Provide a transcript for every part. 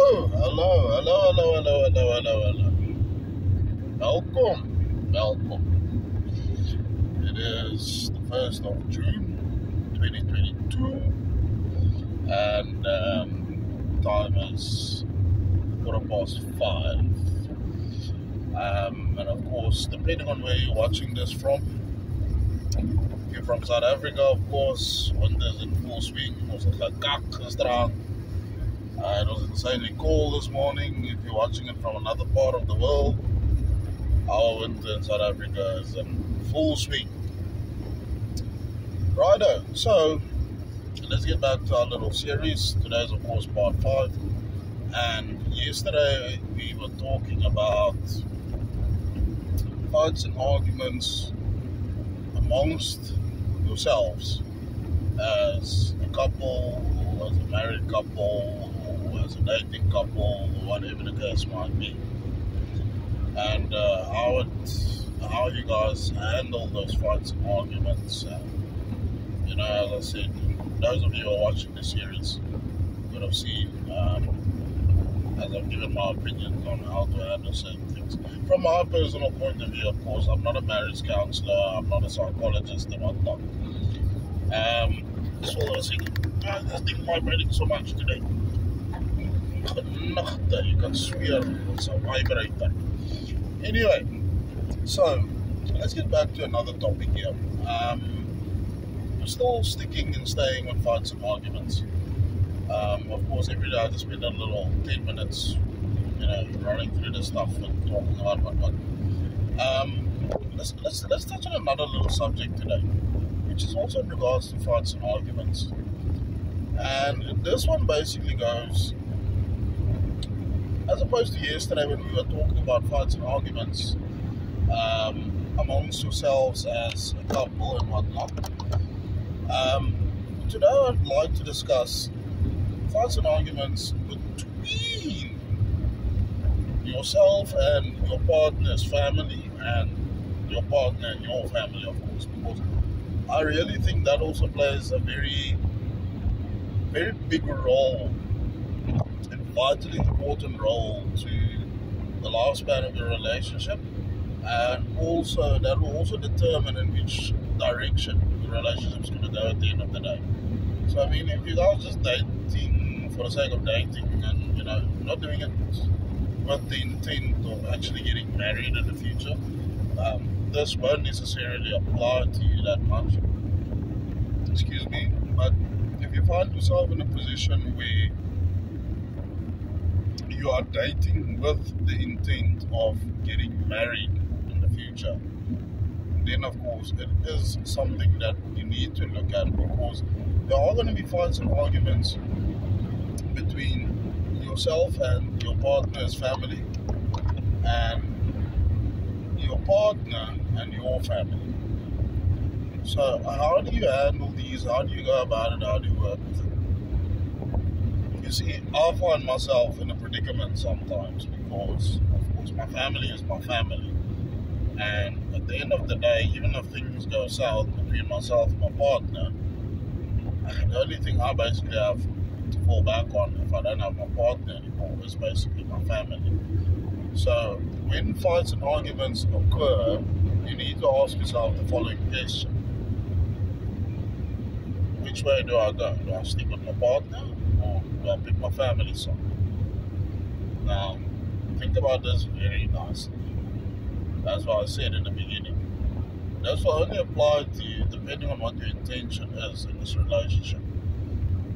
Hello. Welcome. It is the 1st of June 2022, and time is 5:15. And of course, depending on where you're watching this from, if you're from South Africa, of course, winter's in full swing. It was insanely cold this morning. If you're watching it from another part of the world, our winter in South Africa is in full swing. Righto, so let's get back to our little series. Today is, of course, part 5. And yesterday we were talking about fights and arguments amongst yourselves as a couple, or as a married couple, or as a dating couple, or whatever the case might be. And how you guys handle those fights and arguments. As I said, those of you who are watching the series would have seen, as I've given my opinions on how to handle certain things. From my personal point of view, of course, I'm not a marriage counselor, I'm not a psychologist and whatnot. Just hold on a second. This thing vibrating so much today. You can swear it's a vibrator. Anyway, so let's get back to another topic here. We're still sticking and staying with fights and arguments. Of course, every day I just spend a little 10 minutes, running through this stuff and talking about what. Let's touch on another little subject today, which is also in regards to fights and arguments. And this one basically goes, as opposed to yesterday when we were talking about fights and arguments amongst yourselves as a couple and whatnot. Today I'd like to discuss fights and arguments between yourself and your partner's family and your partner and your family, of course, because I really think that also plays a very, very big role, a vitally important role to the lifespan of your relationship, and also that will also determine in which direction the relationship's going to go at the end of the day. So I mean, if you guys just dating for the sake of dating and not doing it with the intent of actually getting married in the future, this won't necessarily apply to you that much. Excuse me. But if you find yourself in a position where you are dating with the intent of getting married in the future, then of course it is something that you need to look at, because there are going to be fights and arguments between yourself and your partner's family and your partner and your family. So how do you handle these? How do you go about it? How do you work with it? You see, I find myself in a predicament sometimes because, of course, my family is my family. And at the end of the day, even if things go south between myself and my partner, the only thing I basically have to fall back on if I don't have my partner anymore is basically my family. So when fights and arguments occur, you need to ask yourself the following question. Which way do I go? Do I stick with my partner or do I pick my family side? Now, think about this very nicely. That's what I said in the beginning. That's will only apply to you depending on what your intention is in this relationship.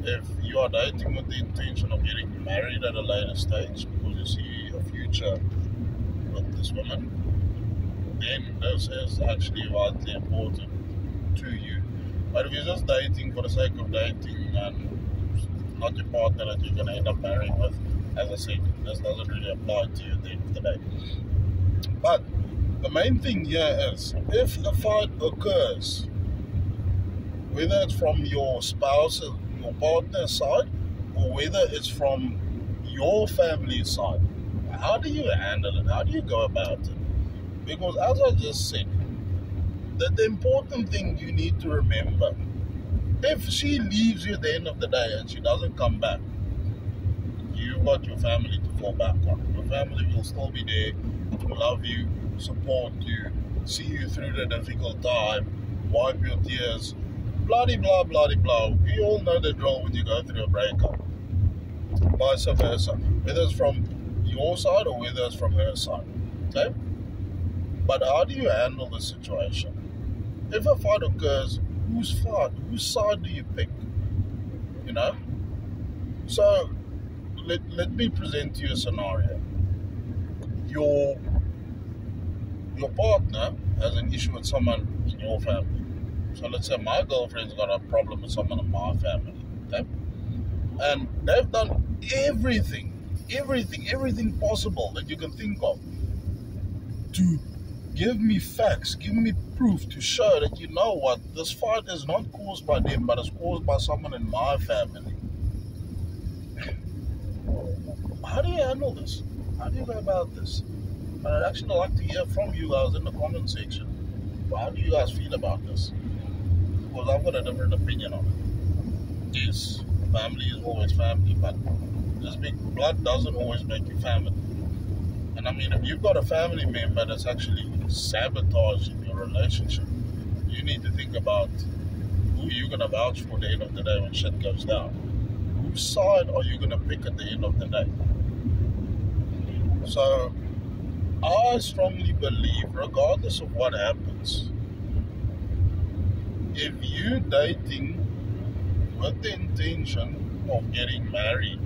If you are dating with the intention of getting married at a later stage because you see a future with this woman, then this is actually vitally important to you. But if you're just dating for the sake of dating and not your partner that you're going to end up marrying with, as I said, this doesn't really apply to you at the end of the day. But the main thing here is, if a fight occurs, whether it's from your spouse, your partner's side, or whether it's from your family's side, how do you handle it? How do you go about it? Because as I just said, that the important thing you need to remember, if she leaves you at the end of the day and she doesn't come back, you you've got your family to fall back on. Your family will still be there to love you, support you, see you through the difficult time, wipe your tears, bloody blah, bloody blah. We all know the drill when you go through a breakup. Vice versa. Whether it's from your side or whether it's from her side. Okay? But how do you handle the situation? If a fight occurs, whose side do you pick? You know? So, let me present you a scenario. Your partner has an issue with someone in your family. So let's say my girlfriend's got a problem with someone in my family. Okay? And they've done everything possible that you can think of to give me facts, give me proof to show that, you know what, this fight is not caused by them, but it's caused by someone in my family. How do you handle this? How do you go about this? I'd actually like to hear from you guys in the comment section. How do you guys feel about this? Because I've got a different opinion on it. Yes, family is always family, but this big blood doesn't always make you family. And I mean, if you've got a family member that's actually sabotaging your relationship, you need to think about who you're going to vouch for at the end of the day when shit goes down. Whose side are you going to pick at the end of the day? So, I strongly believe, regardless of what happens, if you're dating with the intention of getting married,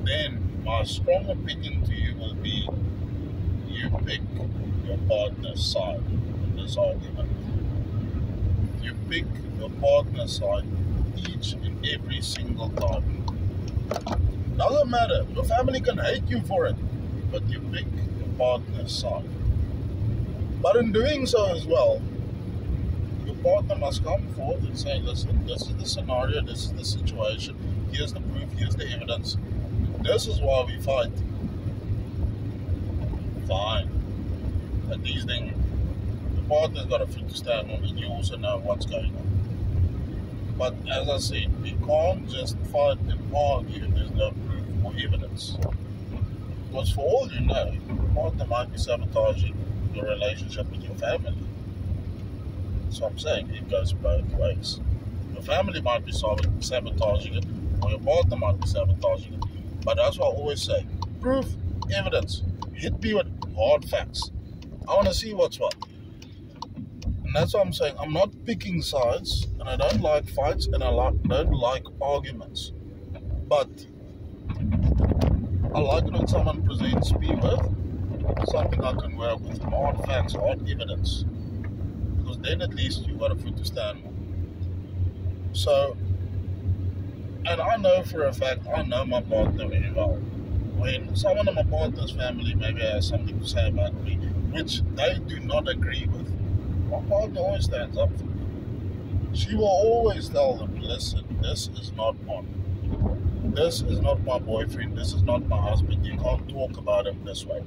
then my strong opinion to you will be you pick your partner's side in this argument. You pick your partner's side each and every single time. Doesn't matter. Your family can hate you for it, but you pick your partner's side. But in doing so as well, your partner must come forward and say, listen, this is the scenario, this is the situation, here's the proof, here's the evidence. This is why we fight. Fine. At these things, the partner's got a foot to stand on, and you also know what's going on. But as I said, we can't just fight and argue if there's no proof or evidence. Because for all you know, your partner might be sabotaging your relationship with your family. So I'm saying it goes both ways. Your family might be sabotaging it, or your partner might be sabotaging it. But that's what I always say. Proof, evidence. Hit me with hard facts. I want to see what's what. And that's what I'm saying. I'm not picking sides, and I don't like fights, and I don't like arguments. But I like it when someone presents me with something I can work with, hard facts, hard evidence. Because then at least you've got a foot to stand on. So, and I know for a fact, I know my partner very well. When someone in my partner's family maybe has something to say about me, which they do not agree with, my partner always stands up for me. She will always tell them, listen, this is not on. This is not my boyfriend, this is not my husband, you can't talk about him this way.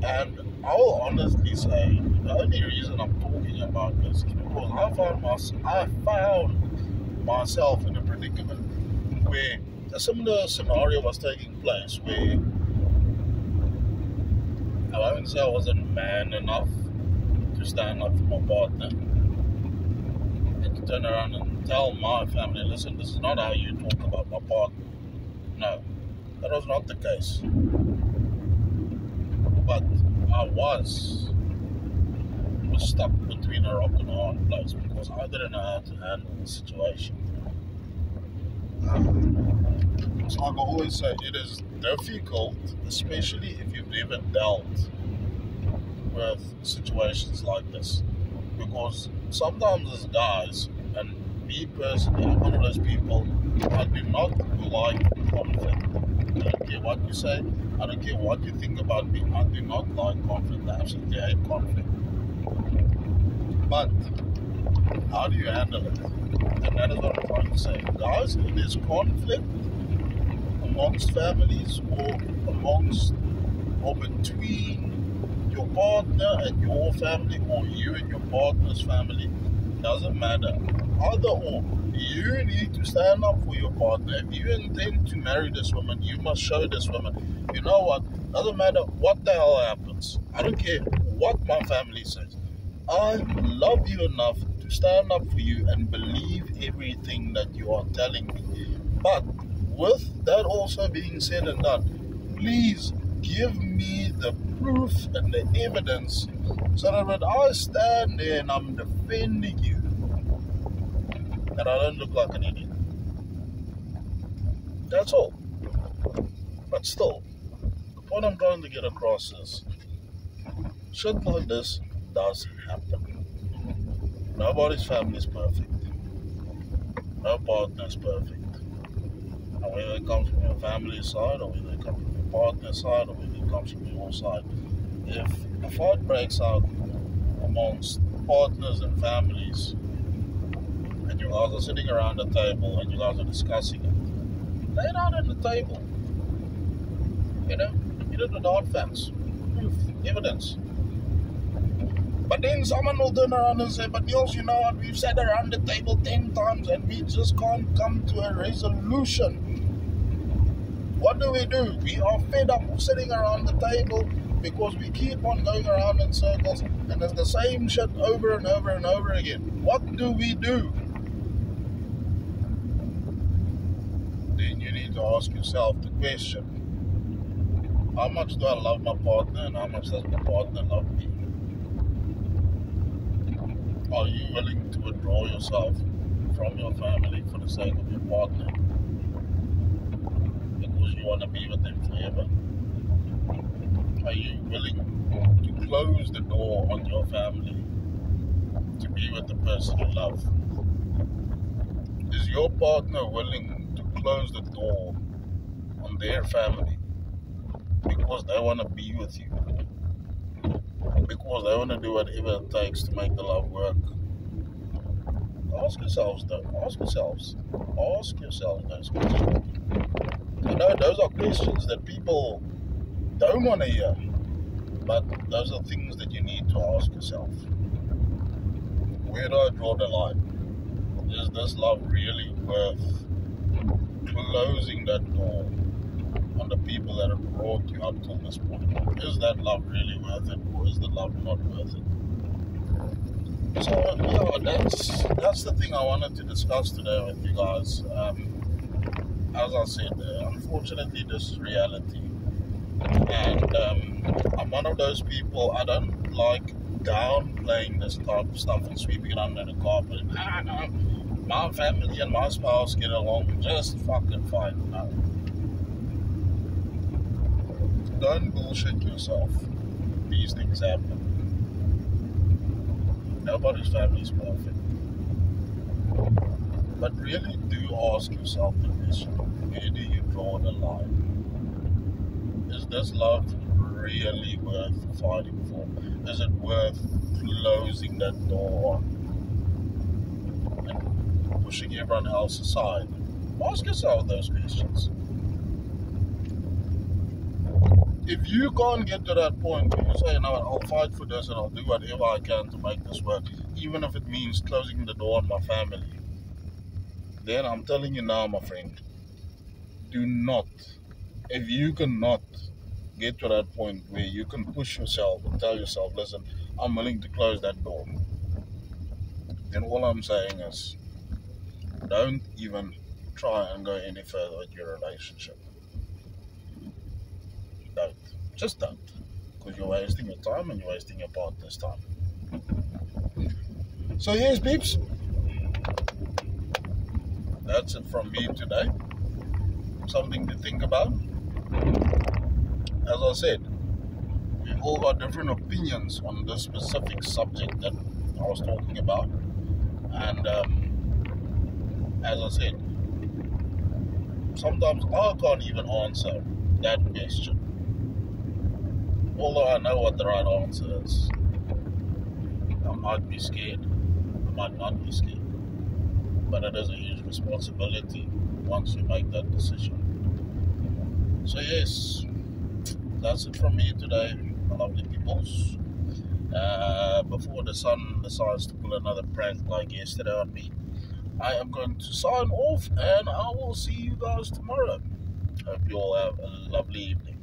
And I will honestly say, the only reason I'm talking about this is because I found myself in a predicament where a similar scenario was taking place, where I won't say I wasn't man enough to stand up for my partner and to turn around and tell my family, listen, this is not how you talk about my partner. No, that was not the case. But I was stuck between a rock and a hard place because I didn't know how to handle the situation. So like I always say, it is difficult, especially if you've never dealt with situations like this. Because sometimes as guys, and me personally, I'm one of those people, I do not like conflict. I don't care what you say, I don't care what you think about me, I do not like conflict. I absolutely hate conflict. But how do you handle it? And that is what I'm trying to say. Guys, if there's conflict amongst families or between your partner and your family, or you and your partner's family, doesn't matter. Either or, You need to stand up for your partner. If you intend to marry this woman, you must show this woman, you know what, doesn't matter what the hell happens. I don't care what my family says. I love you enough to stand up for you and believe everything that you are telling me. But with that also being said and done, please give me the proof and the evidence so that when I stand there and I'm defending you, that I don't look like an idiot. That's all. But still, the point I'm trying to get across is, shit like this does happen. Nobody's family is perfect. No partner is perfect. And whether it comes from your family side, or whether it comes from your partner's side, or whether it comes from your side, if a fight breaks out amongst partners and families, and you guys are sitting around the table and you guys are discussing it, lay it out on the table. You know, hit it with hard facts, proof, evidence. But then someone will turn around and say, but Niels, you know what, we've sat around the table 10 times and we just can't come to a resolution. What do? We are fed up of sitting around the table because we keep on going around in circles and it's the same shit over and over and over again. What do? Then you need to ask yourself the question, how much do I love my partner and how much does my partner love me? Are you willing to withdraw yourself from your family for the sake of your partner? Because you want to be with them forever? Are you willing to close the door on your family to be with the person you love? Is your partner willing to close the door on their family because they want to be with you? Because they want to do whatever it takes to make the love work? Ask yourselves those questions. I know those are questions that people don't want to hear, but those are things that you need to ask yourself. Where do I draw the line? Is this love really worth closing that door on the people that have brought you up till this point? Is that love really worth it, or is the love not worth it? So yeah, that's the thing I wanted to discuss today with you guys. As I said, unfortunately this is reality, and I'm one of those people. I don't like downplaying this type of stuff and sweeping it under the carpet. My family and my spouse get along just fucking fine. No. Don't bullshit yourself. These things happen. Nobody's family is perfect. But really do ask yourself the question, where do you draw the line? Is this love really worth fighting for? Is it worth closing that door and pushing everyone else aside? Ask yourself those questions. If you can't get to that point where you say, you know what, I'll fight for this and I'll do whatever I can to make this work, even if it means closing the door on my family, then I'm telling you now, my friend, do not. If you cannot get to that point where you can push yourself and tell yourself, listen, I'm willing to close that door, then all I'm saying is, don't even try and go any further with your relationship. Don't. Just don't. Because you're wasting your time and you're wasting your partner's time. So yes, peeps, that's it from me today. Something to think about. As I said, we've all got different opinions on this specific subject that I was talking about. And as I said, sometimes I can't even answer that question. Although I know what the right answer is. I might be scared. I might not be scared. But it is a huge responsibility once you make that decision. So yes, that's it from me today, my lovely peoples. Before the sun decides to pull another prank like yesterday on me, I am going to sign off, and I will see you guys tomorrow. Hope you all have a lovely evening.